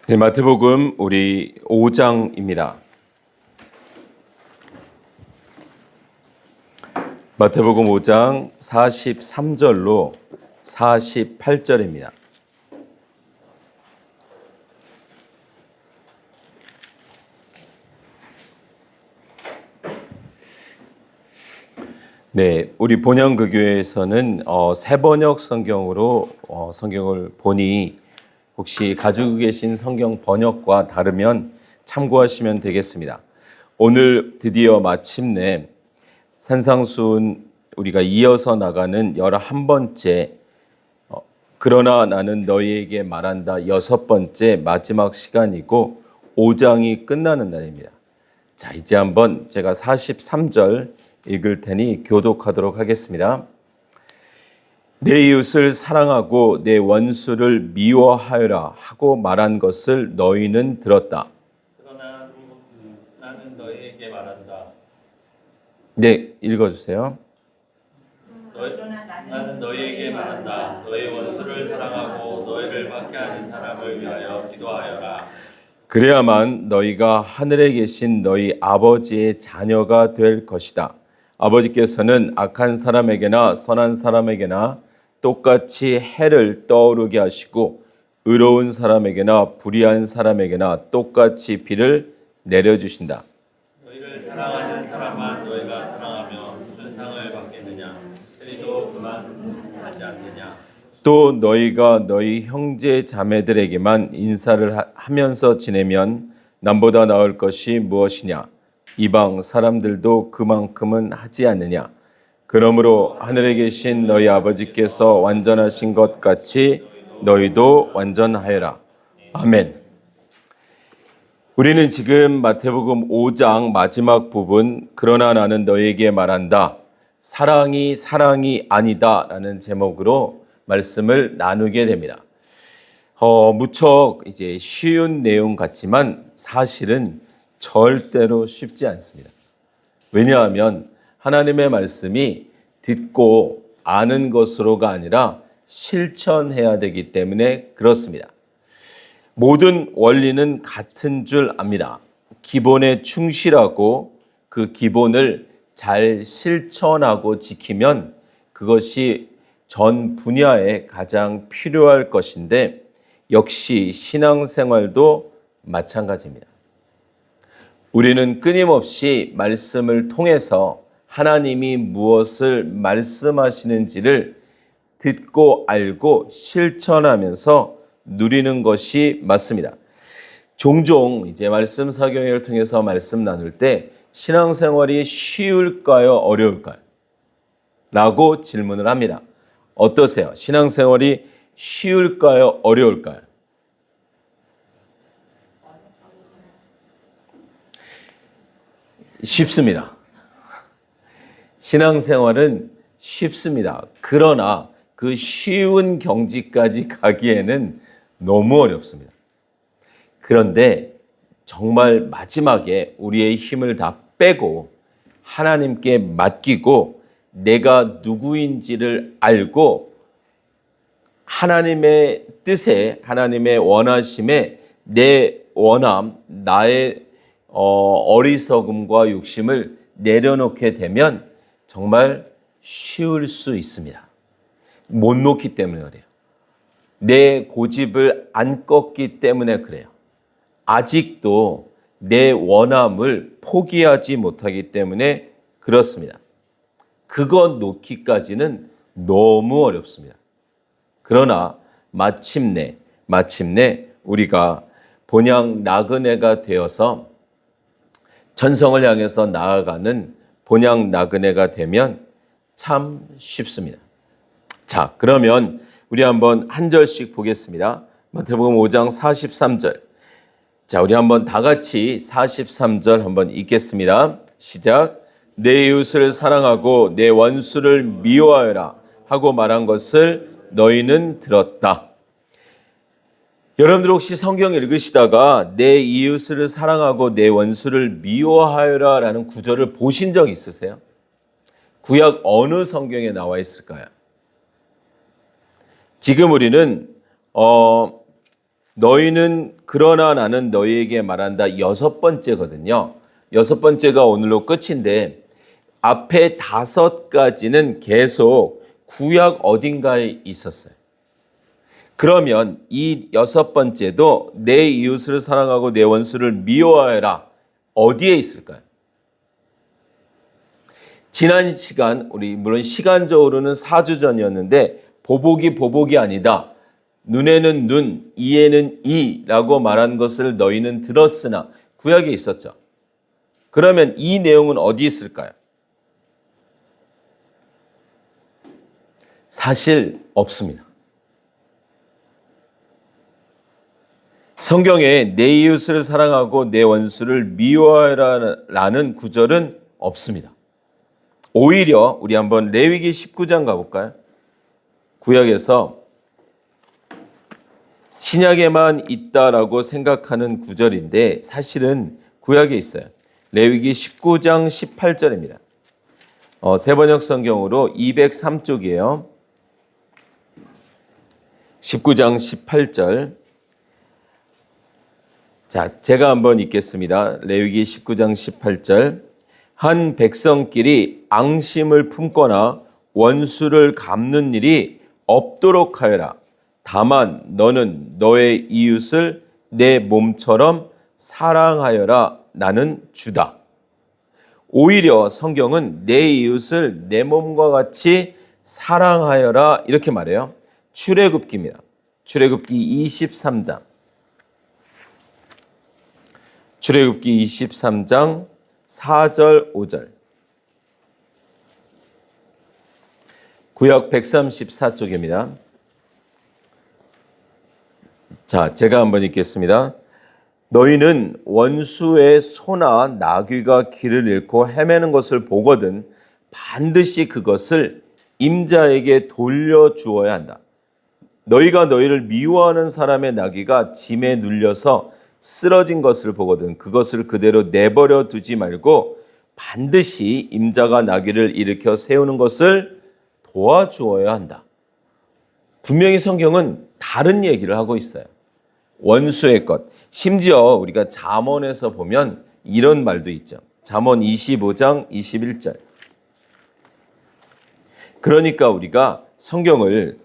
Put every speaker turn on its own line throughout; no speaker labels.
네, 마태복음 우리 5장입니다. 마태복음 5장 43절로 48절입니다. 네, 우리 본향그교회에서는 새번역 성경으로 성경을 보니 혹시 가지고 계신 성경 번역과 다르면 참고하시면 되겠습니다. 오늘 드디어 마침내 산상수훈 우리가 이어서 나가는 11번째 그러나 나는 너희에게 말한다 6번째 마지막 시간이고 5장이 끝나는 날입니다. 자, 이제 한번 제가 43절 읽을 테니 교독하도록 하겠습니다. 내 이웃을 사랑하고 내 원수를 미워하여라 하고 말한 것을 너희는 들었다.
그러나 나는 너희에게 말한다.
네, 읽어주세요.
나는 너희에게 말한다. 너희 원수를 사랑하고 너희를 박해하는 사람을 위하여 기도하여라.
그래야만 너희가 하늘에 계신 너희 아버지의 자녀가 될 것이다. 아버지께서는 악한 사람에게나 선한 사람에게나 똑같이 해를 떠오르게 하시고 의로운 사람에게나 불의한 사람에게나 똑같이 비를 내려주신다.
너희를 사랑하는 사람만 너희가 사랑하며 무슨 상을 받겠느냐? 그리도 그만하지 않느냐?
또 너희가 너희 형제 자매들에게만 인사를 하면서 지내면 남보다 나을 것이 무엇이냐? 이방 사람들도 그만큼은 하지 않느냐? 그러므로 하늘에 계신 너희 아버지께서 완전하신 것 같이 너희도 완전하여라. 아멘. 우리는 지금 마태복음 5장 마지막 부분 그러나 나는 너희에게 말한다. 사랑이 아니다 라는 제목으로 말씀을 나누게 됩니다. 무척 이제 쉬운 내용 같지만 사실은 절대로 쉽지 않습니다. 왜냐하면 하나님의 말씀이 듣고 아는 것으로가 아니라 실천해야 되기 때문에 그렇습니다. 모든 원리는 같은 줄 압니다. 기본에 충실하고 그 기본을 잘 실천하고 지키면 그것이 전 분야에 가장 필요할 것인데 역시 신앙생활도 마찬가지입니다. 우리는 끊임없이 말씀을 통해서 하나님이 무엇을 말씀하시는지를 듣고 알고 실천하면서 누리는 것이 맞습니다. 종종 이제 말씀 사경회를 통해서 말씀 나눌 때 신앙생활이 쉬울까요? 어려울까요? 라고 질문을 합니다. 어떠세요? 신앙생활이 쉬울까요? 어려울까요? 쉽습니다. 신앙생활은 쉽습니다. 그러나 그 쉬운 경지까지 가기에는 너무 어렵습니다. 그런데 정말 마지막에 우리의 힘을 다 빼고 하나님께 맡기고 내가 누구인지를 알고 하나님의 뜻에 하나님의 원하심에 내 원함, 나의 어리석음과 욕심을 내려놓게 되면 정말 쉬울 수 있습니다. 못 놓기 때문에 그래요. 내 고집을 안 꺾기 때문에 그래요. 아직도 내 원함을 포기하지 못하기 때문에 그렇습니다. 그거 놓기까지는 너무 어렵습니다. 그러나 마침내 우리가 본향 나그네가 되어서 전성을 향해서 나아가는 본향 나그네가 되면 참 쉽습니다. 자, 그러면 우리 한번 한 절씩 보겠습니다. 마태복음 5장 43절. 자, 우리 한번 다 같이 43절 한번 읽겠습니다. 시작. 내 이웃을 사랑하고 내 원수를 미워하여라 하고 말한 것을 너희는 들었다. 여러분들 혹시 성경 읽으시다가 내 이웃을 사랑하고 내 원수를 미워하여라 라는 구절을 보신 적 있으세요? 구약 어느 성경에 나와 있을까요? 지금 우리는 너희는 그러나 나는 너희에게 말한다. 여섯 번째거든요. 여섯 번째가 오늘로 끝인데 앞에 다섯 가지는 계속 구약 어딘가에 있었어요. 그러면 이 여섯 번째도 내 이웃을 사랑하고 내 원수를 미워하여라. 어디에 있을까요? 지난 시간 우리 물론 시간적으로는 4주 전이었는데 보복이 아니다. 눈에는 눈, 이에는 이라고 말한 것을 너희는 들었으나 구약에 있었죠. 그러면 이 내용은 어디 있을까요? 사실 없습니다. 성경에 내 이웃을 사랑하고 내 원수를 미워하라는 구절은 없습니다. 오히려 우리 한번 레위기 19장 가볼까요? 구약에서 신약에만 있다라고 생각하는 구절인데 사실은 구약에 있어요. 레위기 19장 18절입니다. 세번역 성경으로 203쪽이에요. 19장 18절. 자, 제가 한번 읽겠습니다. 레위기 19장 18절. 한 백성끼리 앙심을 품거나 원수를 갚는 일이 없도록 하여라. 다만 너는 너의 이웃을 내 몸처럼 사랑하여라. 나는 주다. 오히려 성경은 내 이웃을 내 몸과 같이 사랑하여라 이렇게 말해요. 출애굽기입니다. 출애굽기 23장. 출애굽기 23장 4절 5절. 구약 134쪽입니다. 자, 제가 한번 읽겠습니다. 너희는 원수의 소나 나귀가 길을 잃고 헤매는 것을 보거든 반드시 그것을 임자에게 돌려주어야 한다. 너희가 너희를 미워하는 사람의 나귀가 짐에 눌려서 쓰러진 것을 보거든 그것을 그대로 내버려 두지 말고 반드시 임자가 나귀를 일으켜 세우는 것을 도와주어야 한다. 분명히 성경은 다른 얘기를 하고 있어요. 원수의 것. 심지어 우리가 잠언에서 보면 이런 말도 있죠. 잠언 25장 21절. 그러니까 우리가 성경을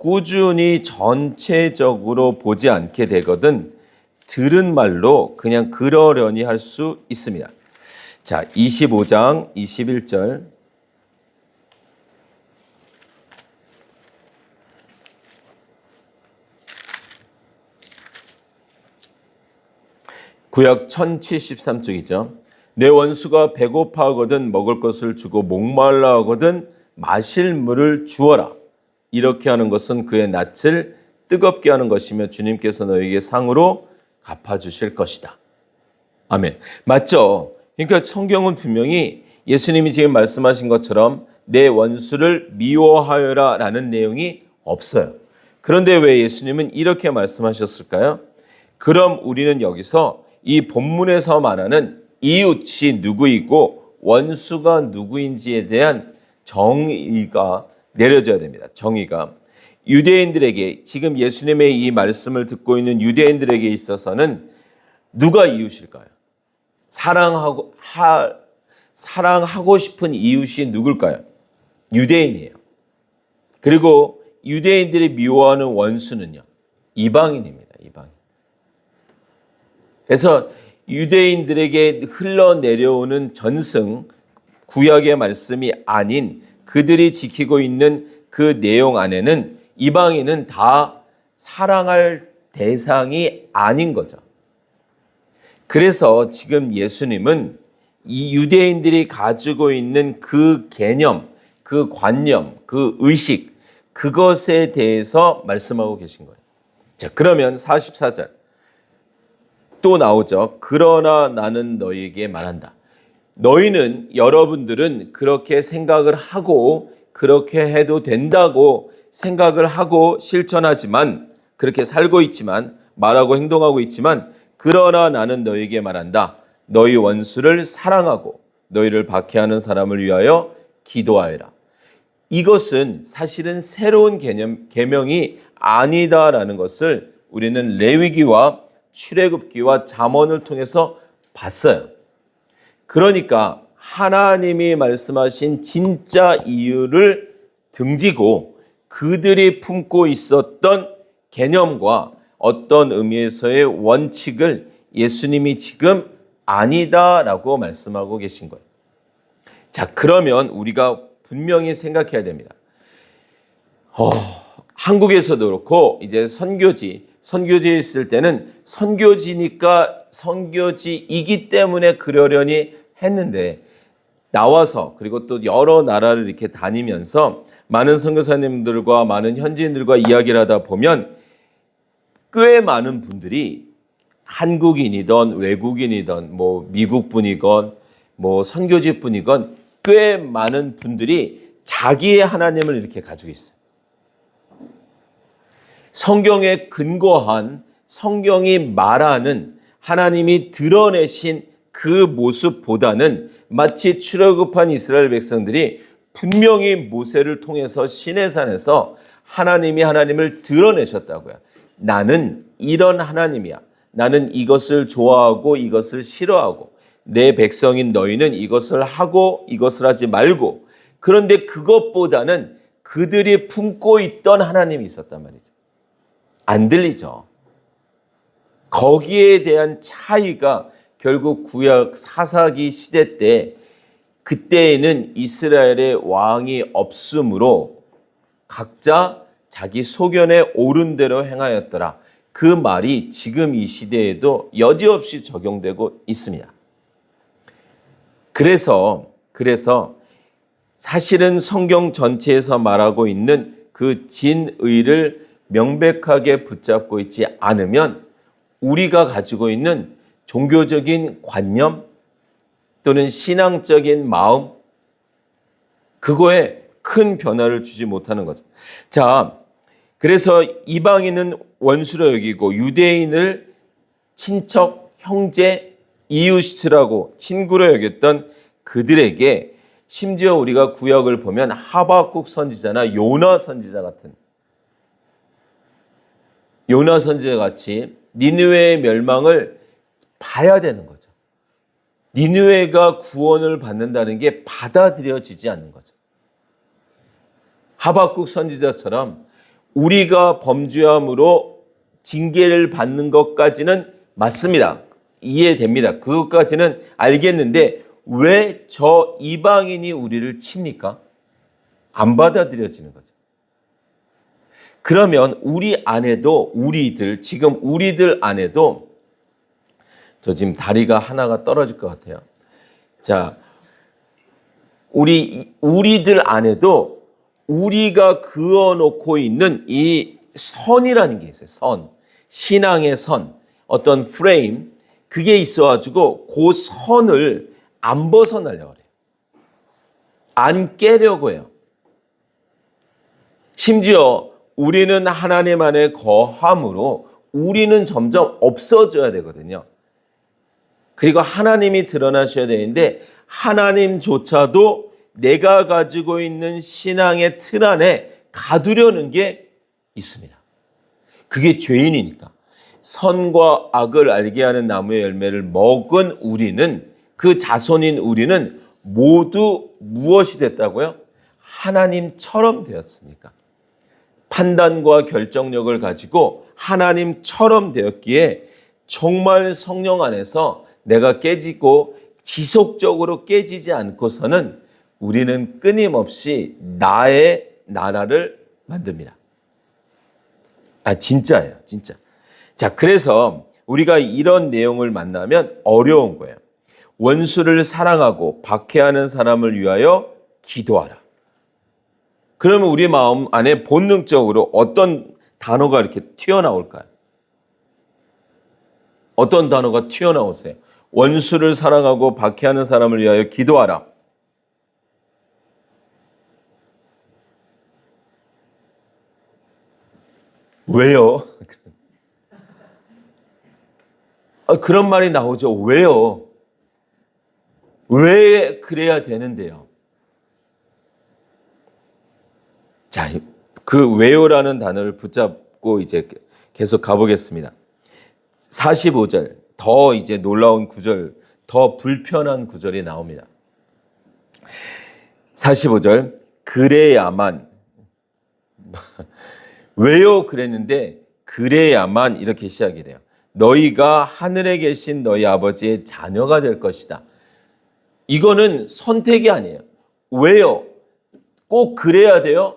꾸준히 전체적으로 보지 않게 되거든 들은 말로 그냥 그러려니 할 수 있습니다. 자, 25장 21절. 구약 1073쪽이죠. 내 원수가 배고파하거든 먹을 것을 주고 목말라 하거든 마실 물을 주어라. 이렇게 하는 것은 그의 낯을 뜨겁게 하는 것이며 주님께서 너에게 상으로 갚아주실 것이다. 아멘. 맞죠? 그러니까 성경은 분명히 예수님이 지금 말씀하신 것처럼 내 원수를 미워하여라 라는 내용이 없어요. 그런데 왜 예수님은 이렇게 말씀하셨을까요? 그럼 우리는 여기서 이 본문에서 말하는 이웃이 누구이고 원수가 누구인지에 대한 정의가 내려져야 됩니다. 정의가. 유대인들에게 지금 예수님의 이 말씀을 듣고 있는 유대인들에게 있어서는 누가 이웃일까요? 사랑하고 싶은 이웃이 누굴까요? 유대인이에요. 그리고 유대인들이 미워하는 원수는요. 이방인입니다. 이방인. 그래서 유대인들에게 흘러내려오는 전승, 구약의 말씀이 아닌 그들이 지키고 있는 그 내용 안에는 이방인은 다 사랑할 대상이 아닌 거죠. 그래서 지금 예수님은 이 유대인들이 가지고 있는 그 개념, 그 관념, 그 의식, 그것에 대해서 말씀하고 계신 거예요. 자, 그러면 44절. 또 나오죠. 그러나 나는 너희에게 말한다. 너희는 여러분들은 그렇게 생각을 하고 그렇게 해도 된다고 생각을 하고 실천하지만 그렇게 살고 있지만 말하고 행동하고 있지만 그러나 나는 너희에게 말한다. 너희 원수를 사랑하고 너희를 박해하는 사람을 위하여 기도하여라. 이것은 사실은 새로운 계명이 아니다라는 것을 우리는 레위기와 출애굽기와 잠언을 통해서 봤어요. 그러니까 하나님이 말씀하신 진짜 이유를 등지고 그들이 품고 있었던 개념과 어떤 의미에서의 원칙을 예수님이 지금 아니다라고 말씀하고 계신 거예요. 자, 그러면 우리가 분명히 생각해야 됩니다. 한국에서도 그렇고 이제 선교지에 있을 때는 선교지니까 선교지이기 때문에 그러려니 했는데 나와서 그리고 또 여러 나라를 이렇게 다니면서 많은 선교사님들과 많은 현지인들과 이야기를 하다 보면 꽤 많은 분들이 한국인이든 외국인이든 뭐 미국 분이건 뭐 선교지 분이건 꽤 많은 분들이 자기의 하나님을 이렇게 가지고 있어요. 성경에 근거한 성경이 말하는 하나님이 드러내신 그 모습보다는 마치 출애굽한 이스라엘 백성들이 분명히 모세를 통해서 시내산에서 하나님이 하나님을 드러내셨다고요. 나는 이런 하나님이야. 나는 이것을 좋아하고 이것을 싫어하고 내 백성인 너희는 이것을 하고 이것을 하지 말고, 그런데 그것보다는 그들이 품고 있던 하나님이 있었단 말이죠. 안 들리죠. 거기에 대한 차이가 결국 구약 사사기 시대 때, 그때에는 이스라엘의 왕이 없으므로 각자 자기 소견에 옳은 대로 행하였더라. 그 말이 지금 이 시대에도 여지없이 적용되고 있습니다. 그래서 사실은 성경 전체에서 말하고 있는 그 진의를 명백하게 붙잡고 있지 않으면 우리가 가지고 있는 종교적인 관념 또는 신앙적인 마음, 그거에 큰 변화를 주지 못하는 거죠. 자, 그래서 이방인은 원수로 여기고 유대인을 친척, 형제, 이웃이라고 친구로 여겼던 그들에게 심지어 우리가 구약을 보면 하박국 선지자나 요나 선지자 같은, 요나 선지자 같이 니느웨의 멸망을 봐야 되는 거죠. 니느웨가 구원을 받는다는 게 받아들여지지 않는 거죠. 하박국 선지자처럼 우리가 범죄함으로 징계를 받는 것까지는 맞습니다. 이해됩니다. 그것까지는 알겠는데 왜 저 이방인이 우리를 칩니까? 안 받아들여지는 거죠. 그러면 우리 안에도 지금 우리들 안에도, 저 지금 다리가 하나가 떨어질 것 같아요. 자, 우리들 안에도 우리가 그어놓고 있는 이 선이라는 게 있어요. 선. 신앙의 선. 어떤 프레임. 그게 있어가지고 그 선을 안 벗어나려고 해요. 안 깨려고 해요. 심지어 우리는 하나님 안에 거함으로 우리는 점점 없어져야 되거든요. 그리고 하나님이 드러나셔야 되는데 하나님조차도 내가 가지고 있는 신앙의 틀 안에 가두려는 게 있습니다. 그게 죄인이니까. 선과 악을 알게 하는 나무의 열매를 먹은 우리는, 그 자손인 우리는 모두 무엇이 됐다고요? 하나님처럼 되었으니까. 판단과 결정력을 가지고 하나님처럼 되었기에 정말 성령 안에서 내가 깨지고 지속적으로 깨지지 않고서는 우리는 끊임없이 나의 나라를 만듭니다. 진짜예요, 진짜. 자, 그래서 우리가 이런 내용을 만나면 어려운 거예요. 원수를 사랑하고 박해하는 사람을 위하여 기도하라. 그러면 우리 마음 안에 본능적으로 어떤 단어가 이렇게 튀어나올까요? 어떤 단어가 튀어나오세요? 원수를 사랑하고 박해하는 사람을 위하여 기도하라. 왜요? 그런 말이 나오죠. 왜요? 왜 그래야 되는데요? 자, 그 왜요라는 단어를 붙잡고 이제 계속 가보겠습니다. 45절, 더 이제 놀라운 구절, 더 불편한 구절이 나옵니다. 45절, 그래야만. 왜요? 그랬는데 그래야만 이렇게 시작이 돼요. 너희가 하늘에 계신 너희 아버지의 자녀가 될 것이다. 이거는 선택이 아니에요. 왜요? 꼭 그래야 돼요?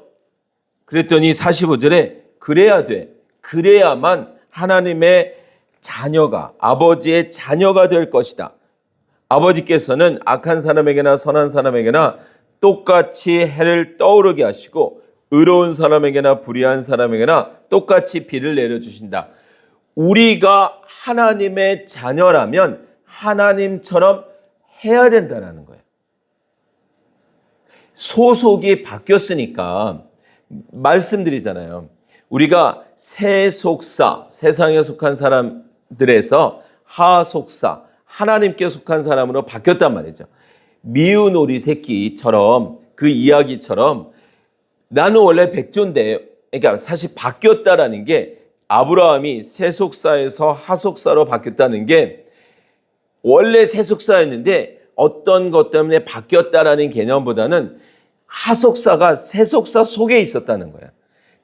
그랬더니 45절에 그래야 돼. 그래야만 하나님의 자녀가, 아버지의 자녀가 될 것이다. 아버지께서는 악한 사람에게나 선한 사람에게나 똑같이 해를 떠오르게 하시고 의로운 사람에게나 불의한 사람에게나 똑같이 비를 내려주신다. 우리가 하나님의 자녀라면 하나님처럼 해야 된다는 거예요. 소속이 바뀌었으니까 말씀드리잖아요. 우리가 세속사, 세상에 속한 사람들에서 하속사, 하나님께 속한 사람으로 바뀌었단 말이죠. 미운 오리 새끼처럼 그 이야기처럼 나는 원래 백조인데, 그러니까 사실 바뀌었다라는 게 아브라함이 세속사에서 하속사로 바뀌었다는 게 원래 세속사였는데 어떤 것 때문에 바뀌었다라는 개념보다는 하속사가 세속사 속에 있었다는 거예요.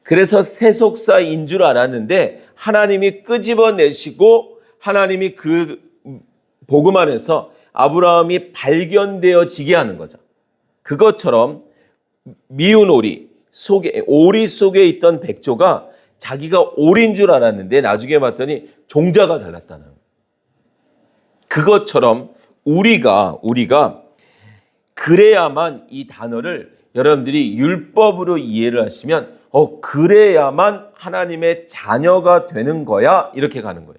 그래서 세속사인 줄 알았는데 하나님이 끄집어내시고 하나님이 그 복음 안에서 아브라함이 발견되어지게 하는 거죠. 그것처럼 미운 오리 속에 있던 백조가 자기가 오리인 줄 알았는데 나중에 봤더니 종자가 달랐다는 거예요. 그것처럼 우리가 그래야만, 이 단어를 여러분들이 율법으로 이해를 하시면 그래야만 하나님의 자녀가 되는 거야, 이렇게 가는 거예요.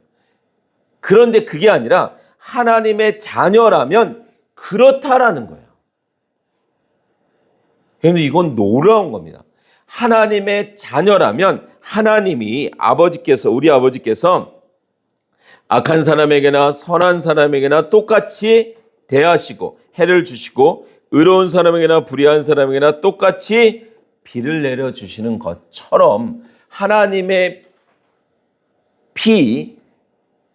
그런데 그게 아니라 하나님의 자녀라면 그렇다라는 거예요. 그런데 이건 놀라운 겁니다. 하나님의 자녀라면 하나님이 우리 아버지께서 악한 사람에게나 선한 사람에게나 똑같이 대하시고 해를 주시고 의로운 사람에게나 불의한 사람에게나 똑같이 비를 내려주시는 것처럼 하나님의 피,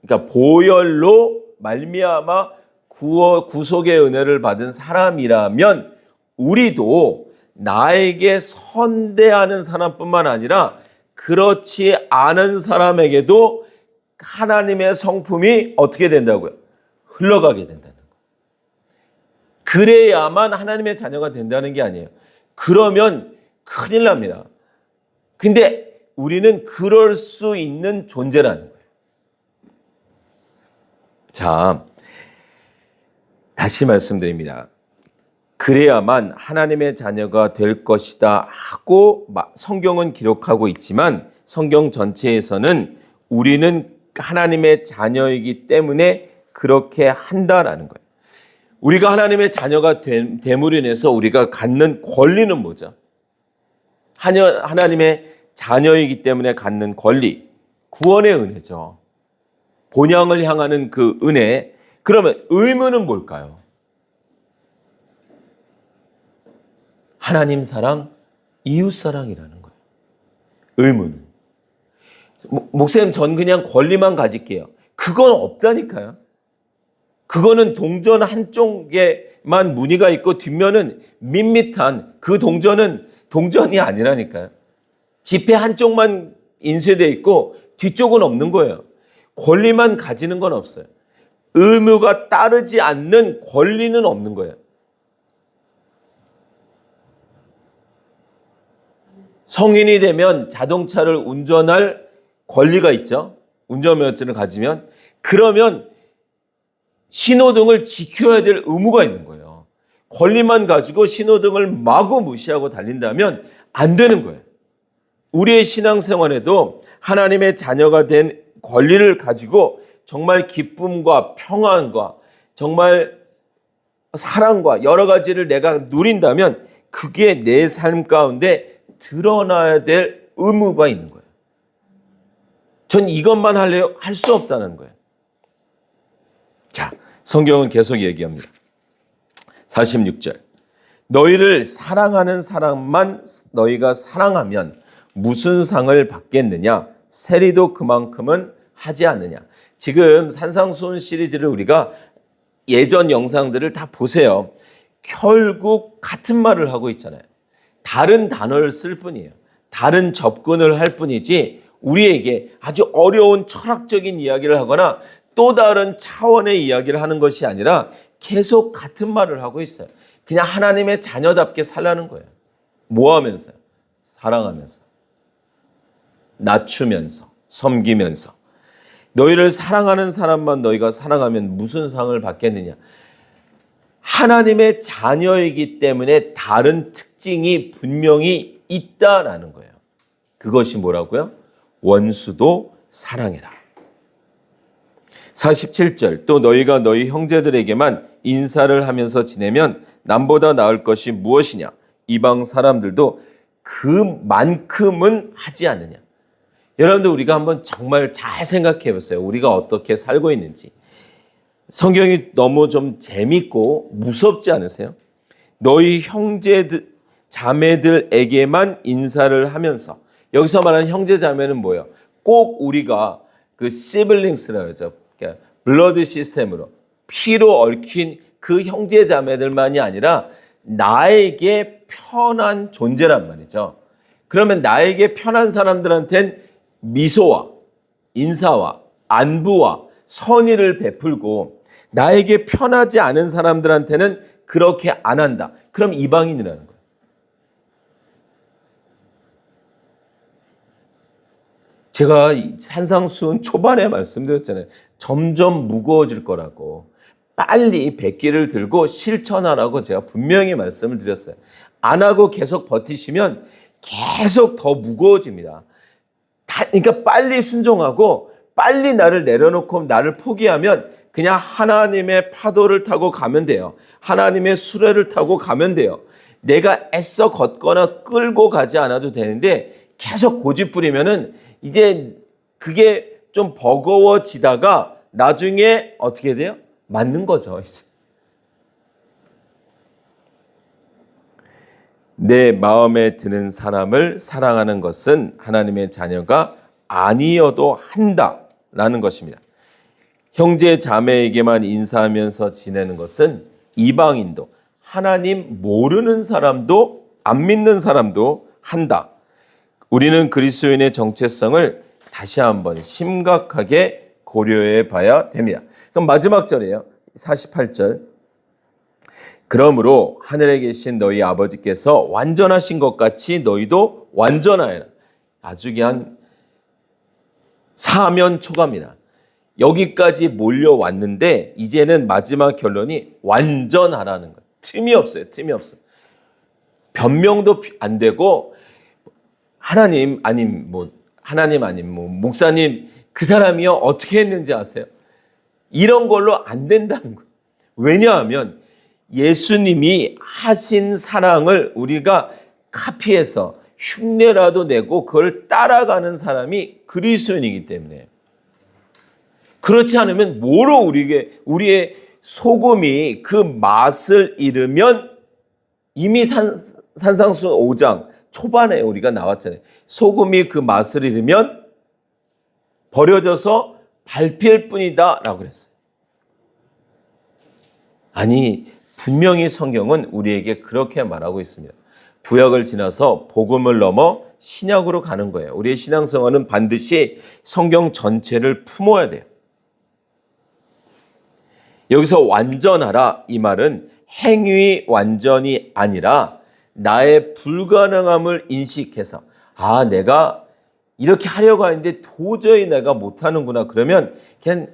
그러니까 보혈로 말미암아 구속의 은혜를 받은 사람이라면 우리도 나에게 선대하는 사람뿐만 아니라 그렇지 않은 사람에게도 하나님의 성품이 어떻게 된다고요? 흘러가게 된다는 거예요. 그래야만 하나님의 자녀가 된다는 게 아니에요. 그러면 큰일 납니다. 근데 우리는 그럴 수 있는 존재라는 거예요. 자, 다시 말씀드립니다. 그래야만 하나님의 자녀가 될 것이다 하고 성경은 기록하고 있지만 성경 전체에서는 우리는 하나님의 자녀이기 때문에 그렇게 한다라는 거예요. 우리가 하나님의 자녀가 됨으로 인해서 우리가 갖는 권리는 뭐죠? 하나님의 자녀이기 때문에 갖는 권리, 구원의 은혜죠. 본향을 향하는 그 은혜. 그러면 의무는 뭘까요? 하나님 사랑, 이웃 사랑이라는 거예요. 의무는. 목사님, 전 그냥 권리만 가질게요. 그건 없다니까요. 그거는 동전 한쪽에만 무늬가 있고 뒷면은 밋밋한 그 동전은 동전이 아니라니까요. 지폐 한쪽만 인쇄되어 있고 뒤쪽은 없는 거예요. 권리만 가지는 건 없어요. 의무가 따르지 않는 권리는 없는 거예요. 성인이 되면 자동차를 운전할 권리가 있죠. 운전면허증을 가지면. 그러면 신호등을 지켜야 될 의무가 있는 거예요. 권리만 가지고 신호등을 마구 무시하고 달린다면 안 되는 거예요. 우리의 신앙생활에도 하나님의 자녀가 된 권리를 가지고 정말 기쁨과 평안과 정말 사랑과 여러 가지를 내가 누린다면 그게 내 삶 가운데 드러나야 될 의무가 있는 거예요. 전 이것만 할래요? 할 수 없다는 거예요. 자, 성경은 계속 얘기합니다. 46절. 너희를 사랑하는 사람만 너희가 사랑하면 무슨 상을 받겠느냐? 세리도 그만큼은 하지 않느냐. 지금 산상수훈 시리즈를 우리가 예전 영상들을 다 보세요. 결국 같은 말을 하고 있잖아요. 다른 단어를 쓸 뿐이에요. 다른 접근을 할 뿐이지 우리에게 아주 어려운 철학적인 이야기를 하거나 또 다른 차원의 이야기를 하는 것이 아니라 계속 같은 말을 하고 있어요. 그냥 하나님의 자녀답게 살라는 거예요. 뭐 하면서요? 사랑하면서, 낮추면서, 섬기면서. 너희를 사랑하는 사람만 너희가 사랑하면 무슨 상을 받겠느냐? 하나님의 자녀이기 때문에 다른 특징이 분명히 있다라는 거예요. 그것이 뭐라고요? 원수도 사랑해라. 47절, 또 너희가 너희 형제들에게만 인사를 하면서 지내면 남보다 나을 것이 무엇이냐? 이방 사람들도 그만큼은 하지 않느냐? 여러분들, 우리가 한번 정말 잘 생각해 보세요. 우리가 어떻게 살고 있는지. 성경이 너무 좀 재밌고 무섭지 않으세요? 너희 형제들, 자매들에게만 인사를 하면서, 여기서 말하는 형제 자매는 뭐예요? 꼭 우리가 그 시블링스라고 하죠. 그러니까 블러드 시스템으로 피로 얽힌 그 형제 자매들만이 아니라 나에게 편한 존재란 말이죠. 그러면 나에게 편한 사람들한텐 미소와 인사와 안부와 선의를 베풀고, 나에게 편하지 않은 사람들한테는 그렇게 안 한다. 그럼 이방인이라는 거예요. 제가 산상수훈 초반에 말씀드렸잖아요. 점점 무거워질 거라고. 빨리 백기를 들고 실천하라고 제가 분명히 말씀을 드렸어요. 안 하고 계속 버티시면 계속 더 무거워집니다. 그러니까 빨리 순종하고 빨리 나를 내려놓고 나를 포기하면 그냥 하나님의 파도를 타고 가면 돼요. 하나님의 수레를 타고 가면 돼요. 내가 애써 걷거나 끌고 가지 않아도 되는데 계속 고집 부리면은 이제 그게 좀 버거워지다가 나중에 어떻게 돼요? 맞는 거죠. 내 마음에 드는 사람을 사랑하는 것은 하나님의 자녀가 아니어도 한다라는 것입니다. 형제 자매에게만 인사하면서 지내는 것은 이방인도, 하나님 모르는 사람도, 안 믿는 사람도 한다. 우리는 그리스도인의 정체성을 다시 한번 심각하게 고려해 봐야 됩니다. 그럼 마지막 절이에요. 48절. 그러므로 하늘에 계신 너희 아버지께서 완전하신 것 같이 너희도 완전하여라. 아주 그냥 사면 초가입니다. 여기까지 몰려왔는데 이제는 마지막 결론이 완전하라는 거예요. 틈이 없어요. 틈이 없어요. 변명도 안 되고, 하나님 아님 목사님 그 사람이요 어떻게 했는지 아세요? 이런 걸로 안 된다는 거예요. 왜냐하면 예수님이 하신 사랑을 우리가 카피해서 흉내라도 내고 그걸 따라가는 사람이 그리스도인이기 때문에. 그렇지 않으면 뭐로 우리의 소금이 그 맛을 잃으면, 이미 산상수훈 5장 초반에 우리가 나왔잖아요. 소금이 그 맛을 잃으면 버려져서 밟힐 뿐이다 라고 그랬어요. 아니, 분명히 성경은 우리에게 그렇게 말하고 있습니다. 구약을 지나서 복음을 넘어 신약으로 가는 거예요. 우리의 신앙생활은 반드시 성경 전체를 품어야 돼요. 여기서 완전하라, 이 말은 행위 완전이 아니라 나의 불가능함을 인식해서, 아, 내가 이렇게 하려고 하는데 도저히 내가 못하는구나. 그러면 그냥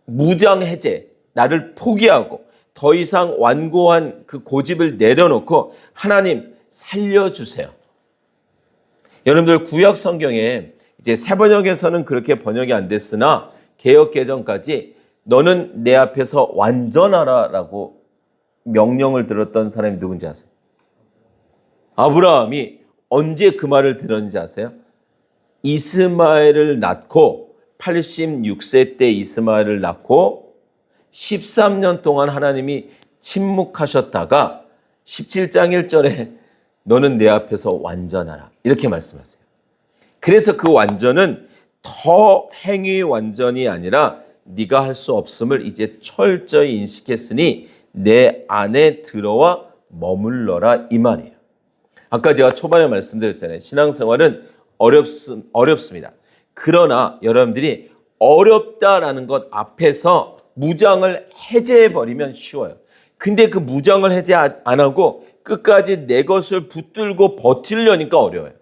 무장해제, 나를 포기하고 더 이상 완고한 그 고집을 내려놓고 하나님 살려주세요. 여러분들, 구약 성경에 이제 새 번역에서는 그렇게 번역이 안 됐으나 개역 개정까지 너는 내 앞에서 완전하라라고 명령을 들었던 사람이 누군지 아세요? 아브라함이 언제 그 말을 들었는지 아세요? 이스마엘을 낳고 86세 때 이스마엘을 낳고 13년 동안 하나님이 침묵하셨다가 17장 1절에 너는 내 앞에서 완전하라 이렇게 말씀하세요. 그래서 그 완전은 더 행위 완전이 아니라 네가 할 수 없음을 이제 철저히 인식했으니 내 안에 들어와 머물러라 이 말이에요. 아까 제가 초반에 말씀드렸잖아요. 신앙생활은 어렵습니다. 그러나 여러분들이 어렵다라는 것 앞에서 무장을 해제해버리면 쉬워요. 근데 그 무장을 해제 안 하고 끝까지 내 것을 붙들고 버티려니까 어려워요.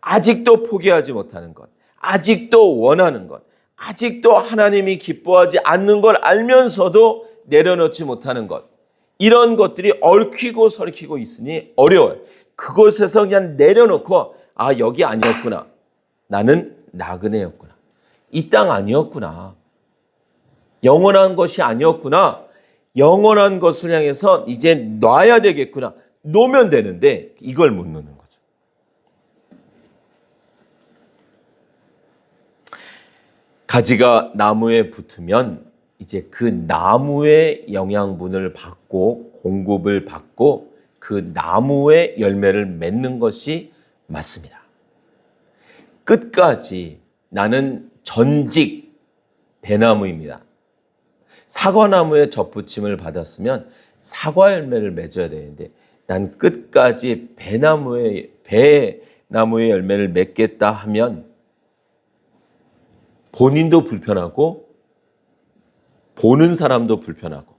아직도 포기하지 못하는 것, 아직도 원하는 것, 아직도 하나님이 기뻐하지 않는 걸 알면서도 내려놓지 못하는 것, 이런 것들이 얽히고 설키고 있으니 어려워요. 그곳에서 그냥 내려놓고 아, 여기 아니었구나. 나는 나그네였구나. 이 땅 아니었구나. 영원한 것이 아니었구나. 영원한 것을 향해서 이제 놔야 되겠구나. 놓으면 되는데 이걸 못 놓는 거죠. 가지가 나무에 붙으면 이제 그 나무의 영양분을 받고 공급을 받고 그 나무의 열매를 맺는 것이 맞습니다. 끝까지 나는 전직 배나무입니다. 사과나무에 접붙임을 받았으면 사과 열매를 맺어야 되는데 난 끝까지 배나무의 열매를 맺겠다 하면 본인도 불편하고 보는 사람도 불편하고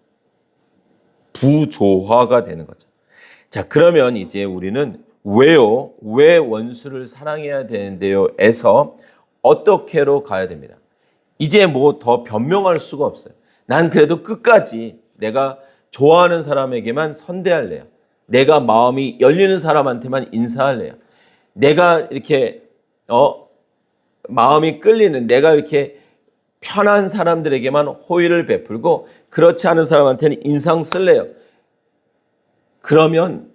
부조화가 되는 거죠. 자, 그러면 이제 우리는 왜요? 왜 원수를 사랑해야 되는데요? 에서 어떻게로 가야 됩니다. 이제 뭐 더 변명할 수가 없어요. 난 그래도 끝까지 내가 좋아하는 사람에게만 선대할래요. 내가 마음이 열리는 사람한테만 인사할래요. 내가 이렇게 마음이 끌리는, 내가 이렇게 편한 사람들에게만 호의를 베풀고 그렇지 않은 사람한테는 인상 쓸래요. 그러면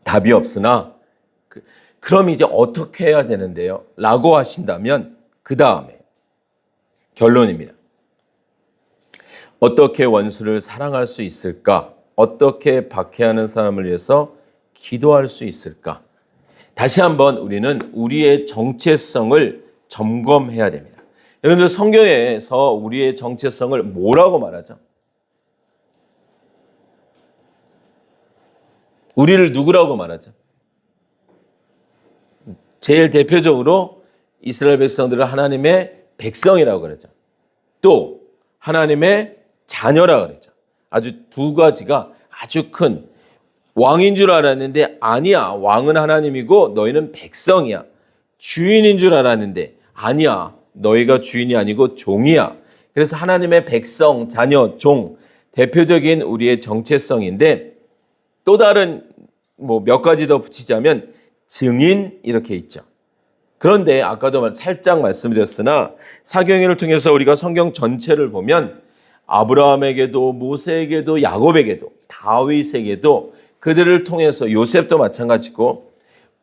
답이 없으나 그럼 이제 어떻게 해야 되는데요? 라고 하신다면 그 다음에 결론입니다. 어떻게 원수를 사랑할 수 있을까? 어떻게 박해하는 사람을 위해서 기도할 수 있을까? 다시 한번 우리는 우리의 정체성을 점검해야 됩니다. 여러분들 성경에서 우리의 정체성을 뭐라고 말하죠? 우리를 누구라고 말하죠? 제일 대표적으로 이스라엘 백성들을 하나님의 백성이라고 그러죠. 또 하나님의 자녀라 그랬죠. 아주 두 가지가 아주 큰 왕인 줄 알았는데 아니야. 왕은 하나님이고 너희는 백성이야. 주인인 줄 알았는데 아니야. 너희가 주인이 아니고 종이야. 그래서 하나님의 백성, 자녀, 종 대표적인 우리의 정체성인데 또 다른 몇 가지 더 붙이자면 증인 이렇게 있죠. 그런데 아까도 살짝 말씀드렸으나 사경회를 통해서 우리가 성경 전체를 보면 아브라함에게도 모세에게도 야곱에게도 다윗에게도 그들을 통해서 요셉도 마찬가지고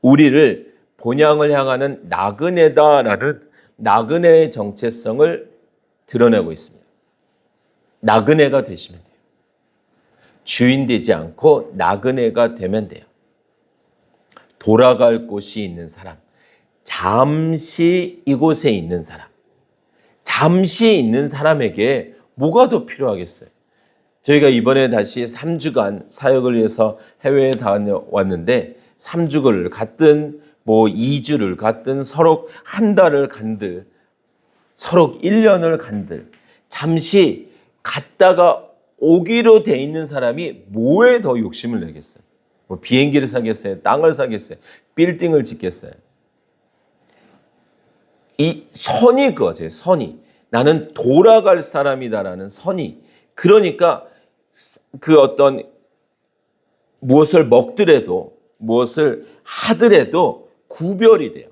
우리를 본향을 향하는 나그네다라는 나그네의 정체성을 드러내고 있습니다. 나그네가 되시면 돼요. 주인 되지 않고 나그네가 되면 돼요. 돌아갈 곳이 있는 사람, 잠시 이곳에 있는 사람, 잠시 있는 사람에게 뭐가 더 필요하겠어요? 저희가 이번에 다시 3주간 사역을 위해서 해외에 다녀왔는데 3주를 갔든 2주를 갔든 서로 한 달을 간들 서로 1년을 간들 잠시 갔다가 오기로 돼 있는 사람이 뭐에 더 욕심을 내겠어요? 비행기를 사겠어요? 땅을 사겠어요? 빌딩을 짓겠어요? 이 선이 그거죠. 선이. 나는 돌아갈 사람이다라는 선이. 그러니까 그 어떤 무엇을 먹더라도 무엇을 하더라도 구별이 돼요.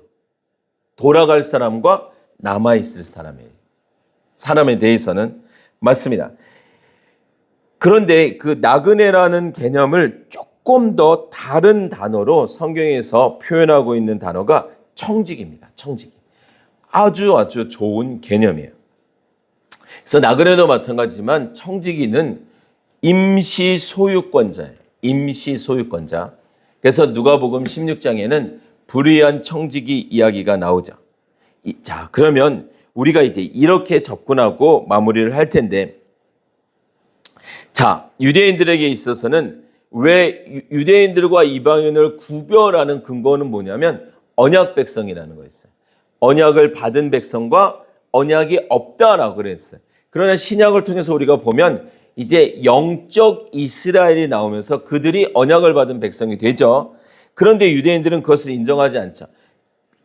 돌아갈 사람과 남아있을 사람에 대해서는 맞습니다. 그런데 그 나그네라는 개념을 조금 더 다른 단어로 성경에서 표현하고 있는 단어가 청직입니다. 청직. 아주 좋은 개념이에요. 그래서 나그네도 마찬가지지만 청지기는 임시 소유권자예요. 임시 소유권자. 그래서 누가복음 16장에는 불의한 청지기 이야기가 나오죠. 자, 그러면 우리가 이제 이렇게 접근하고 마무리를 할 텐데, 자, 유대인들에게 있어서는 왜 유대인들과 이방인을 구별하는 근거는 뭐냐면 언약 백성이라는 거였어요. 언약을 받은 백성과 언약이 없다라고 그랬어요. 그러나 신약을 통해서 우리가 보면 이제 영적 이스라엘이 나오면서 그들이 언약을 받은 백성이 되죠. 그런데 유대인들은 그것을 인정하지 않죠.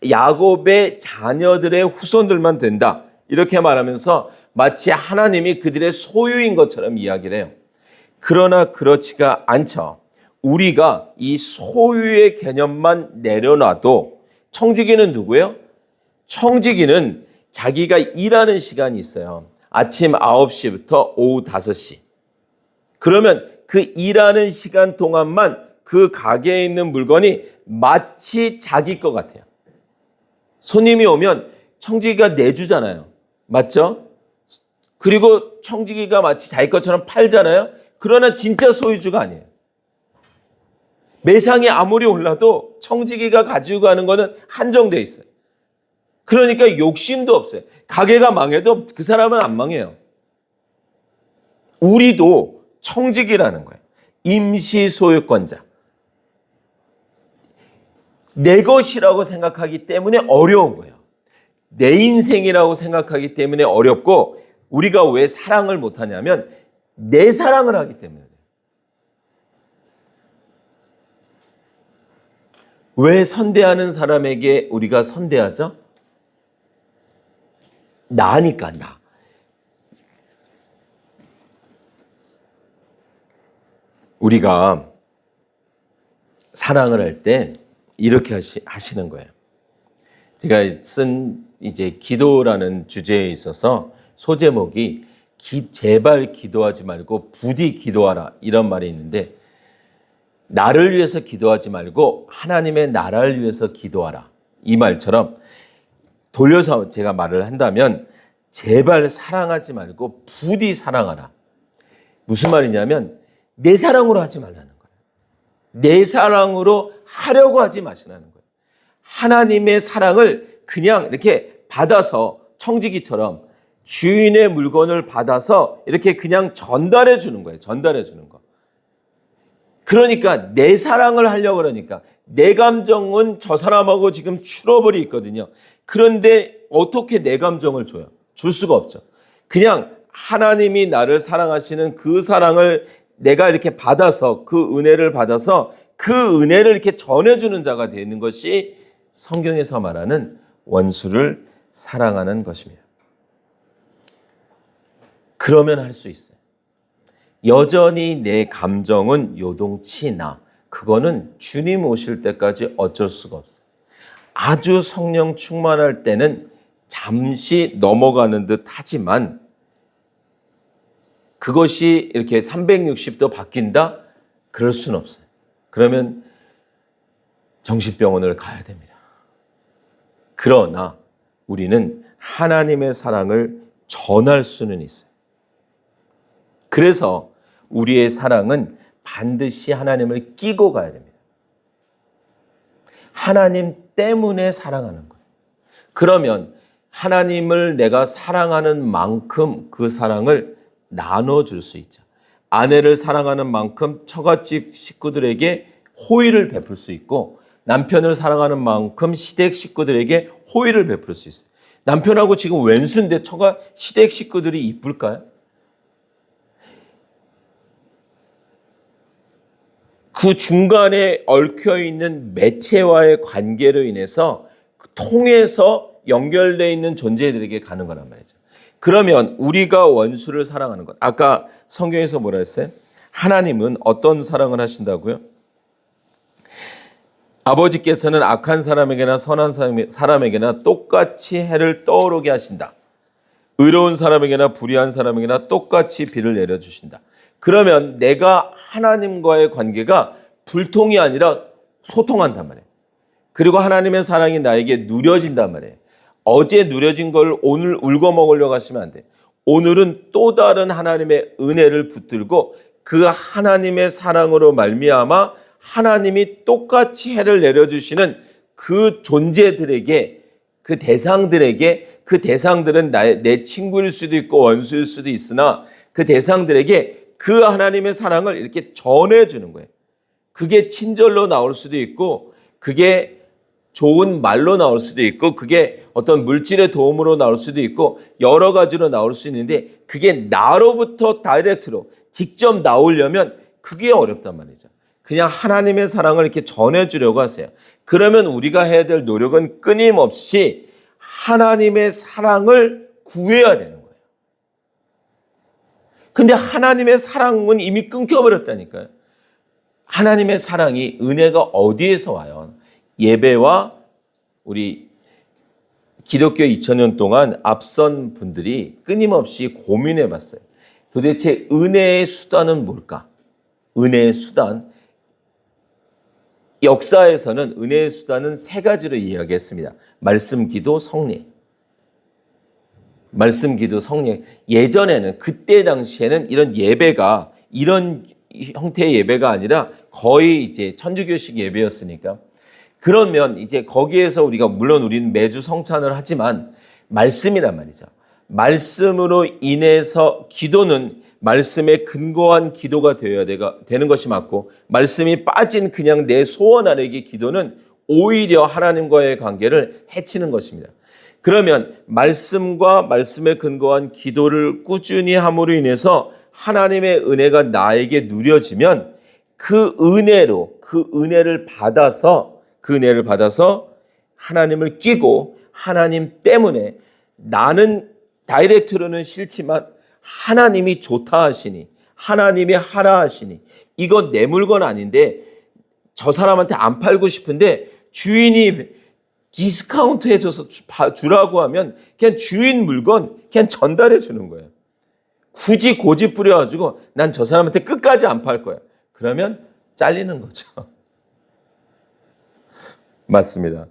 야곱의 자녀들의 후손들만 된다. 이렇게 말하면서 마치 하나님이 그들의 소유인 것처럼 이야기를 해요. 그러나 그렇지가 않죠. 우리가 이 소유의 개념만 내려놔도 청지기는 누구예요? 청지기는 자기가 일하는 시간이 있어요. 아침 9시부터 오후 5시. 그러면 그 일하는 시간 동안만 그 가게에 있는 물건이 마치 자기 것 같아요. 손님이 오면 청지기가 내주잖아요. 맞죠? 그리고 청지기가 마치 자기 것처럼 팔잖아요. 그러나 진짜 소유주가 아니에요. 매상이 아무리 올라도 청지기가 가지고 가는 거는 한정돼 있어요. 그러니까 욕심도 없어요. 가게가 망해도 그 사람은 안 망해요. 우리도 청지기라는 거예요. 임시 소유권자. 내 것이라고 생각하기 때문에 어려운 거예요. 내 인생이라고 생각하기 때문에 어렵고, 우리가 왜 사랑을 못하냐면 내 사랑을 하기 때문에. 왜 선대하는 사람에게 우리가 선대하죠? 나니까, 나. 우리가 사랑을 할 때 이렇게 하시는 거예요. 제가 쓴 이제 기도라는 주제에 있어서 소제목이 제발 기도하지 말고 부디 기도하라, 이런 말이 있는데, 나를 위해서 기도하지 말고 하나님의 나라를 위해서 기도하라, 이 말처럼 돌려서 제가 말을 한다면 제발 사랑하지 말고 부디 사랑하라. 무슨 말이냐면 내 사랑으로 하지 말라는 거예요. 내 사랑으로 하려고 하지 마시라는 거예요. 하나님의 사랑을 그냥 이렇게 받아서 청지기처럼 주인의 물건을 받아서 이렇게 그냥 전달해 주는 거예요. 전달해 주는 거. 그러니까 내 사랑을 하려고 그러니까 내 감정은 저 사람하고 지금 트러블이 있거든요. 그런데 어떻게 내 감정을 줘요? 줄 수가 없죠. 그냥 하나님이 나를 사랑하시는 그 사랑을 내가 이렇게 받아서, 그 은혜를 받아서 그 은혜를 이렇게 전해주는 자가 되는 것이 성경에서 말하는 원수를 사랑하는 것입니다. 그러면 할 수 있어요. 여전히 내 감정은 요동치나 그거는 주님 오실 때까지 어쩔 수가 없어요. 아주 성령 충만할 때는 잠시 넘어가는 듯 하지만 그것이 이렇게 360도 바뀐다? 그럴 수는 없어요. 그러면 정신병원을 가야 됩니다. 그러나 우리는 하나님의 사랑을 전할 수는 있어요. 그래서 우리의 사랑은 반드시 하나님을 끼고 가야 됩니다. 하나님 때문에 사랑하는 거예요. 그러면 하나님을 내가 사랑하는 만큼 그 사랑을 나눠줄 수 있죠. 아내를 사랑하는 만큼 처갓집 식구들에게 호의를 베풀 수 있고, 남편을 사랑하는 만큼 시댁 식구들에게 호의를 베풀 수 있어요. 남편하고 지금 왼수인데 시댁 식구들이 이쁠까요? 그 중간에 얽혀있는 매체와의 관계로 인해서 통해서 연결되어 있는 존재들에게 가는 거란 말이죠. 그러면 우리가 원수를 사랑하는 것, 아까 성경에서 뭐라 했어요? 하나님은 어떤 사랑을 하신다고요? 아버지께서는 악한 사람에게나 선한 사람에게나 똑같이 해를 떠오르게 하신다. 의로운 사람에게나 불의한 사람에게나 똑같이 비를 내려주신다. 그러면 내가 하나님과의 관계가 불통이 아니라 소통한단 말이에요. 그리고 하나님의 사랑이 나에게 누려진단 말이에요. 어제 누려진 걸 오늘 울고 먹으려고 하시면 안 돼요. 오늘은 또 다른 하나님의 은혜를 붙들고 그 하나님의 사랑으로 말미암아 하나님이 똑같이 해를 내려주시는 그 존재들에게 그 대상들에게, 그 대상들은 내 친구일 수도 있고 원수일 수도 있으나 그 대상들에게 그 하나님의 사랑을 이렇게 전해주는 거예요. 그게 친절로 나올 수도 있고, 그게 좋은 말로 나올 수도 있고, 그게 어떤 물질의 도움으로 나올 수도 있고, 여러 가지로 나올 수 있는데, 그게 나로부터 다이렉트로 직접 나오려면 그게 어렵단 말이죠. 그냥 하나님의 사랑을 이렇게 전해주려고 하세요. 그러면 우리가 해야 될 노력은 끊임없이 하나님의 사랑을 구해야 되는 거예요. 근데 하나님의 사랑은 이미 끊겨버렸다니까요. 하나님의 사랑이, 은혜가 어디에서 와요? 예배와 우리 기독교 2000년 동안 앞선 분들이 끊임없이 고민해 봤어요. 도대체 은혜의 수단은 뭘까? 은혜의 수단. 역사에서는 은혜의 수단은 세 가지로 이야기했습니다. 말씀, 기도, 성례. 말씀, 기도, 성례. 예전에는, 그때 당시에는 이런 예배가, 이런 형태의 예배가 아니라 거의 이제 천주교식 예배였으니까. 그러면 이제 거기에서 우리가, 물론 우리는 매주 성찬을 하지만 말씀이란 말이죠. 말씀으로 인해서 기도는 말씀에 근거한 기도가 되어야 되는 것이 맞고, 말씀이 빠진 그냥 내 소원 아래의 기도는 오히려 하나님과의 관계를 해치는 것입니다. 그러면 말씀과 말씀에 근거한 기도를 꾸준히 함으로 인해서 하나님의 은혜가 나에게 누려지면 그 은혜를 받아서 하나님을 끼고, 하나님 때문에 나는 다이렉트로는 싫지만 하나님이 좋다 하시니, 하나님이 하라 하시니, 이거 내 물건 아닌데 저 사람한테 안 팔고 싶은데 주인이 디스카운트 해줘서 주라고 하면 그냥 주인 물건 그냥 전달해 주는 거예요. 굳이 고집 부려가지고 난 저 사람한테 끝까지 안 팔 거야. 그러면 잘리는 거죠. 맞습니다.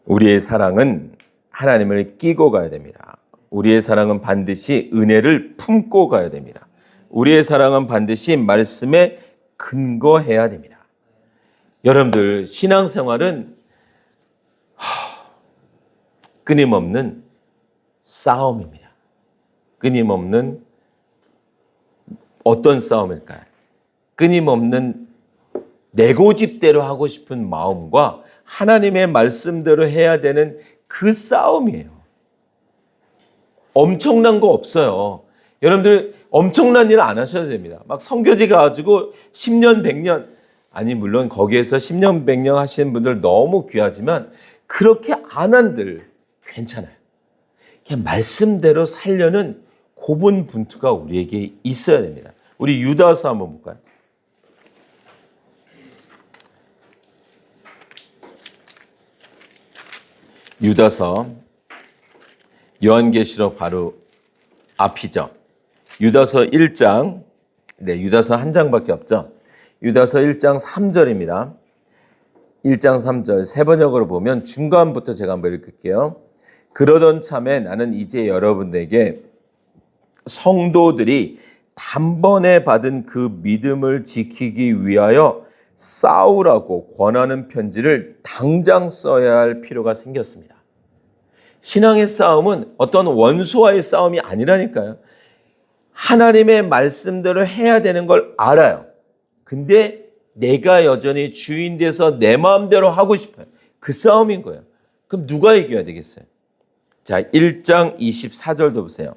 우리의 사랑은 하나님을 끼고 가야 됩니다. 우리의 사랑은 반드시 은혜를 품고 가야 됩니다. 우리의 사랑은 반드시 말씀에 근거해야 됩니다. 여러분들, 신앙생활은 끊임없는 싸움입니다. 끊임없는 어떤 싸움일까요? 끊임없는 내 고집대로 하고 싶은 마음과 하나님의 말씀대로 해야 되는 그 싸움이에요. 엄청난 거 없어요. 여러분들 엄청난 일 안 하셔도 됩니다. 막 선교지 가가지고 10년, 100년, 아니 물론 거기에서 10년, 100년 하시는 분들 너무 귀하지만 그렇게 안 한들 괜찮아요. 그냥 말씀대로 살려는 고분분투가 우리에게 있어야 됩니다. 우리 유다서 한번 볼까요? 유다서, 요한계시록 바로 앞이죠. 유다서 1장, 유다서 한 장밖에 없죠. 유다서 1장 3절입니다. 1장 3절 세 번역으로 보면 중간부터 제가 한번 읽을게요. 그러던 참에 나는 이제 여러분에게 성도들이 단번에 받은 그 믿음을 지키기 위하여 싸우라고 권하는 편지를 당장 써야 할 필요가 생겼습니다. 신앙의 싸움은 어떤 원수와의 싸움이 아니라니까요. 하나님의 말씀대로 해야 되는 걸 알아요. 근데 내가 여전히 주인 돼서 내 마음대로 하고 싶어요. 그 싸움인 거예요. 그럼 누가 이겨야 되겠어요? 자, 1장 24절도 보세요.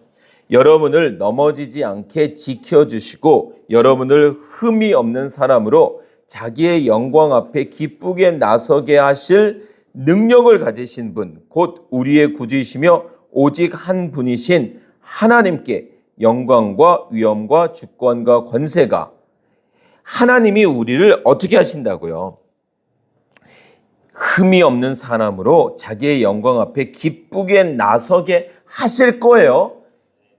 여러분을 넘어지지 않게 지켜주시고 여러분을 흠이 없는 사람으로 자기의 영광 앞에 기쁘게 나서게 하실 능력을 가지신 분, 곧 우리의 구주이시며 오직 한 분이신 하나님께 영광과 위엄과 주권과 권세가, 하나님이 우리를 어떻게 하신다고요? 흠이 없는 사람으로 자기의 영광 앞에 기쁘게 나서게 하실 거예요.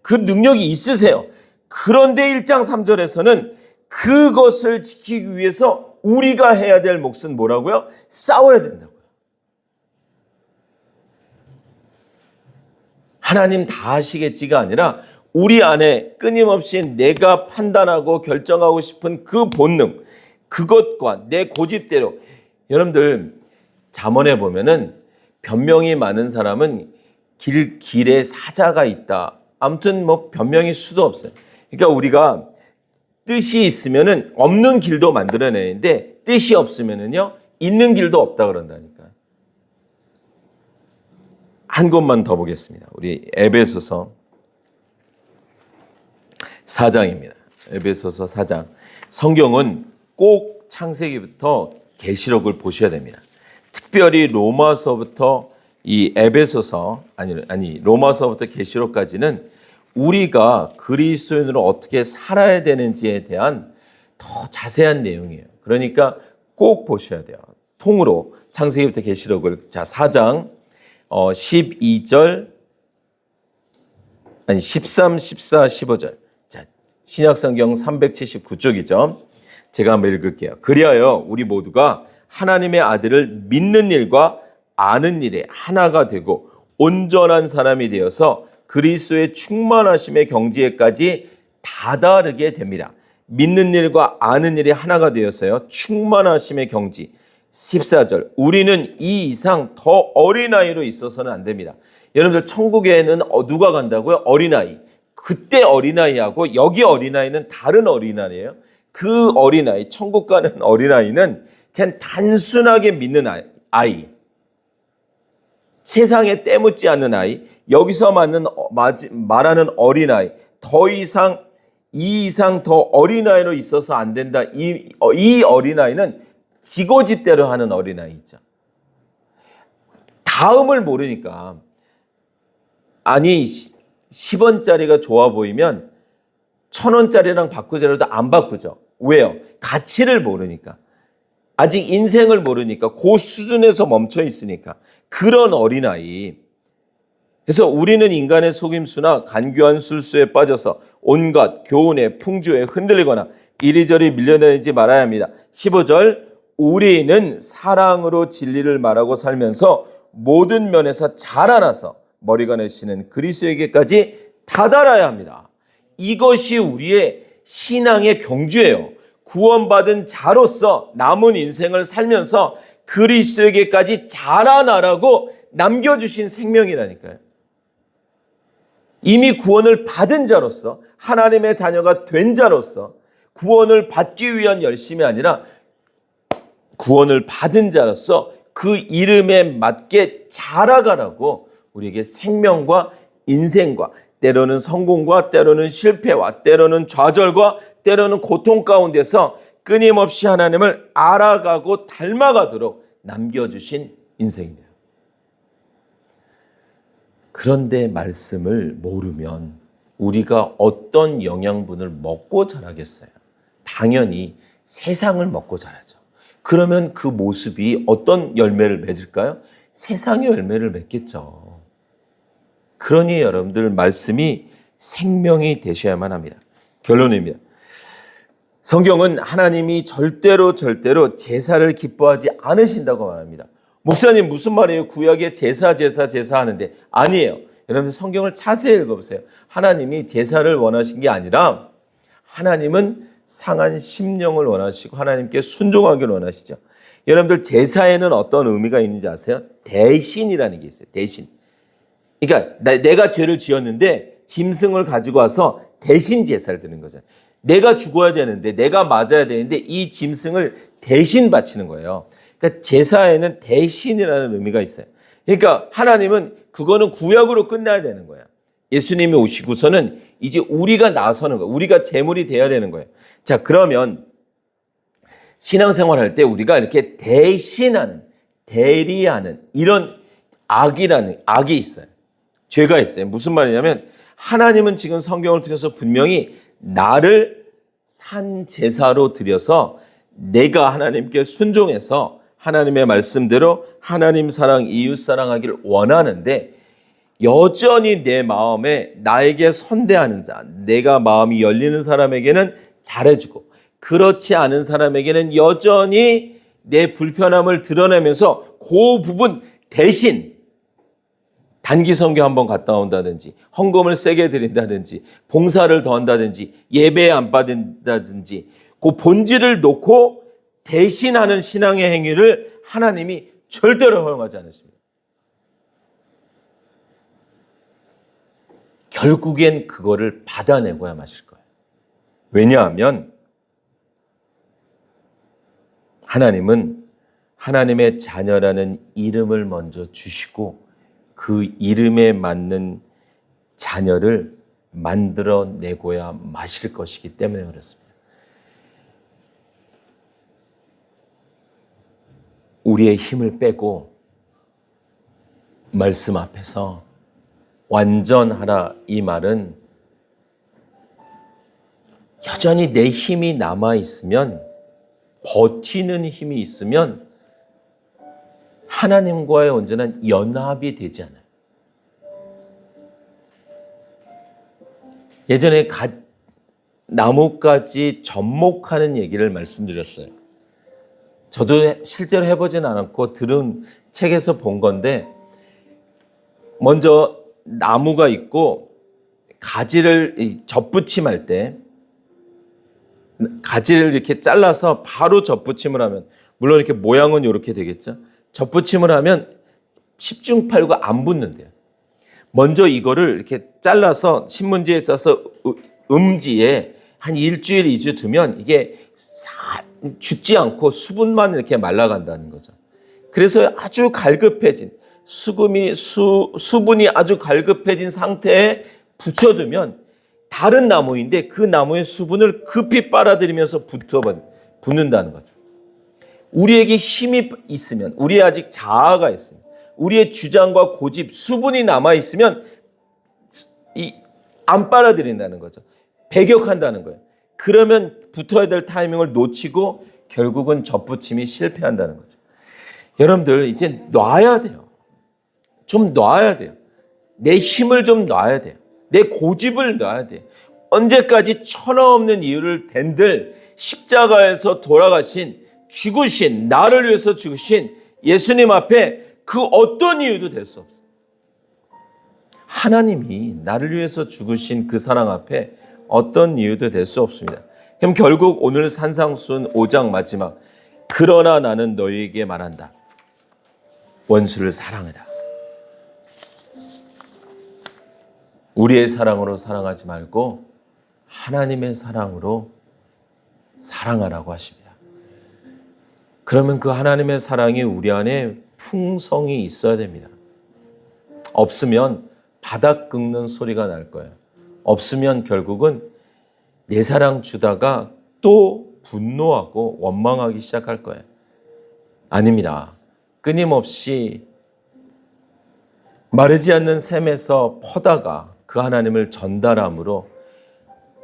그 능력이 있으세요. 그런데 1장 3절에서는 그것을 지키기 위해서 우리가 해야 될 몫은 뭐라고요? 싸워야 된다고요. 하나님 다 하시겠지가 아니라 우리 안에 끊임없이 내가 판단하고 결정하고 싶은 그 본능, 그것과 내 고집대로, 여러분들 잠언에 보면은 변명이 많은 사람은 길에 사자가 있다. 아무튼 뭐 변명일 수도 없어요. 그러니까 우리가 뜻이 있으면은 없는 길도 만들어내는데 뜻이 없으면은요 있는 길도 없다 그런다니까. 한 곳만 더 보겠습니다. 우리 에베소서 4장입니다. 에베소서 4장. 성경은 꼭 창세기부터 계시록을 보셔야 됩니다. 특별히 로마서부터 이 에베소서 아니 로마서부터 계시록까지는 우리가 그리스도인으로 어떻게 살아야 되는지에 대한 더 자세한 내용이에요. 그러니까 꼭 보셔야 돼요. 통으로 창세기부터 계시록을 4장 12절 13, 14, 15절. 자, 신약성경 379쪽이죠. 제가 한번 읽을게요. 그리하여 우리 모두가 하나님의 아들을 믿는 일과 아는 일에 하나가 되고 온전한 사람이 되어서 그리스도의 충만하심의 경지에까지 다다르게 됩니다. 믿는 일과 아는 일이 하나가 되어서요. 충만하심의 경지. 14절. 우리는 이 이상 더 어린아이로 있어서는 안 됩니다. 여러분들 천국에는 누가 간다고요? 어린아이. 그때 어린아이하고 여기 어린아이는 다른 어린아이예요. 그 어린아이, 천국 가는 어린아이는 그냥 단순하게 믿는 아이. 세상에 때묻지 않는 아이. 여기서 말하는 어린아이. 이 이상 더 어린아이로 있어서 안 된다. 이 어린아이는 지고집대로 하는 어린아이죠. 다음을 모르니까. 아니 10원짜리가 좋아 보이면 1000원짜리랑 바꾸자라도 안 바꾸죠. 왜요? 가치를 모르니까. 아직 인생을 모르니까. 그 수준에서 멈춰 있으니까. 그런 어린아이. 그래서 우리는 인간의 속임수나 간교한 술수에 빠져서 온갖 교훈에 풍조에 흔들리거나 이리저리 밀려내지 말아야 합니다. 15절. 우리는 사랑으로 진리를 말하고 살면서 모든 면에서 자라나서 머리가 되시는 그리스도에게까지 다다라야 합니다. 이것이 우리의 신앙의 경주예요. 구원받은 자로서 남은 인생을 살면서 그리스도에게까지 자라나라고 남겨주신 생명이라니까요. 이미 구원을 받은 자로서 하나님의 자녀가 된 자로서 구원을 받기 위한 열심이 아니라 구원을 받은 자로서 그 이름에 맞게 자라가라고 우리에게 생명과 인생과 때로는 성공과 때로는 실패와 때로는 좌절과 때로는 고통 가운데서 끊임없이 하나님을 알아가고 닮아가도록 남겨주신 인생이에요. 그런데 말씀을 모르면 우리가 어떤 영양분을 먹고 자라겠어요? 당연히 세상을 먹고 자라죠. 그러면 그 모습이 어떤 열매를 맺을까요? 세상의 열매를 맺겠죠. 그러니 여러분들 말씀이 생명이 되셔야만 합니다. 결론입니다. 성경은 하나님이 절대로 제사를 기뻐하지 않으신다고 말합니다. 목사님 무슨 말이에요? 구약에 제사 하는데 아니에요. 여러분 성경을 자세히 읽어보세요. 하나님이 제사를 원하신 게 아니라 하나님은 상한 심령을 원하시고 하나님께 순종하기를 원하시죠. 여러분들 제사에는 어떤 의미가 있는지 아세요? 대신이라는 게 있어요. 대신. 그러니까 내가 죄를 지었는데 짐승을 가지고 와서 대신 제사를 드리는 거죠. 내가 죽어야 되는데 내가 맞아야 되는데 이 짐승을 대신 바치는 거예요. 그러니까 제사에는 대신이라는 의미가 있어요. 그러니까 하나님은 그거는 구약으로 끝나야 되는 거예요. 예수님이 오시고서는 이제 우리가 나서는 거예요. 우리가 제물이 돼야 되는 거예요. 자, 그러면 신앙생활 할 때 우리가 이렇게 대신하는, 대리하는 이런 악이 있어요. 죄가 있어요. 무슨 말이냐면 하나님은 지금 성경을 통해서 분명히 나를 산 제사로 드려서 내가 하나님께 순종해서 하나님의 말씀대로 하나님 사랑, 이웃 사랑하기를 원하는데 여전히 내 마음에 나에게 선대하는 자, 내가 마음이 열리는 사람에게는 잘해주고 그렇지 않은 사람에게는 여전히 내 불편함을 드러내면서 그 부분 대신 단기 선교 한번 갔다 온다든지 헌금을 세게 드린다든지 봉사를 더 한다든지 예배 안 받는다든지 그 본질을 놓고 대신하는 신앙의 행위를 하나님이 절대로 허용하지 않으십니다. 결국엔 그거를 받아내고야 마실 거예요. 왜냐하면 하나님은 하나님의 자녀라는 이름을 먼저 주시고 그 이름에 맞는 자녀를 만들어내고야 마실 것이기 때문에 그렇습니다. 우리의 힘을 빼고 말씀 앞에서 완전하라 이 말은 여전히 내 힘이 남아있으면, 버티는 힘이 있으면 하나님과의 온전한 연합이 되지 않아요. 예전에 나뭇가지 접목하는 얘기를 말씀드렸어요. 저도 실제로 해보진 않았고 들은 책에서 본 건데, 먼저 나무가 있고 가지를 접붙임할 때 가지를 이렇게 잘라서 바로 접붙임을 하면, 물론 이렇게 모양은 이렇게 되겠죠. 접붙임을 하면 10중 8구 안 붙는데요. 먼저 이거를 이렇게 잘라서 신문지에 싸서 음지에 한 일주일, 2주 두면 이게 죽지 않고 수분만 이렇게 말라간다는 거죠. 그래서 아주 갈급해진 수분이 아주 갈급해진 상태에 붙여두면 다른 나무인데 그 나무의 수분을 급히 빨아들이면서 붙는다는 거죠. 우리에게 힘이 있으면, 우리의 아직 자아가 있으면, 우리의 주장과 고집, 수분이 남아있으면 안 빨아들인다는 거죠. 배격한다는 거예요. 그러면 붙어야 될 타이밍을 놓치고 결국은 접붙임이 실패한다는 거죠. 여러분들 이제 놔야 돼요. 좀 놔야 돼요. 내 힘을 좀 놔야 돼요. 내 고집을 놔야 돼요. 언제까지 천하없는 이유를 댄들 십자가에서 돌아가신, 죽으신, 나를 위해서 죽으신 예수님 앞에 그 어떤 이유도 될 수 없어요. 하나님이 나를 위해서 죽으신 그 사랑 앞에 어떤 이유도 될 수 없습니다. 그럼 결국 오늘 산상순 5장 마지막, 그러나 나는 너희에게 말한다. 원수를 사랑하라. 우리의 사랑으로 사랑하지 말고 하나님의 사랑으로 사랑하라고 하십니다. 그러면 그 하나님의 사랑이 우리 안에 풍성이 있어야 됩니다. 없으면 바닥 긁는 소리가 날 거예요. 없으면 결국은 내 사랑 주다가 또 분노하고 원망하기 시작할 거예요. 아닙니다. 끊임없이 마르지 않는 샘에서 퍼다가 그 하나님을 전달함으로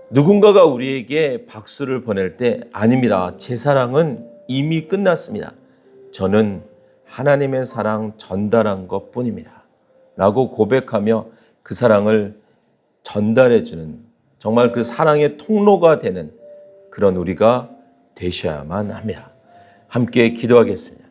누군가가 우리에게 박수를 보낼 때, 아닙니다. 제 사랑은 이미 끝났습니다. 저는 하나님의 사랑 전달한 것 뿐입니다. 라고 고백하며 그 사랑을 전달해 주는, 정말 그 사랑의 통로가 되는 그런 우리가 되셔야만 합니다. 함께 기도하겠습니다.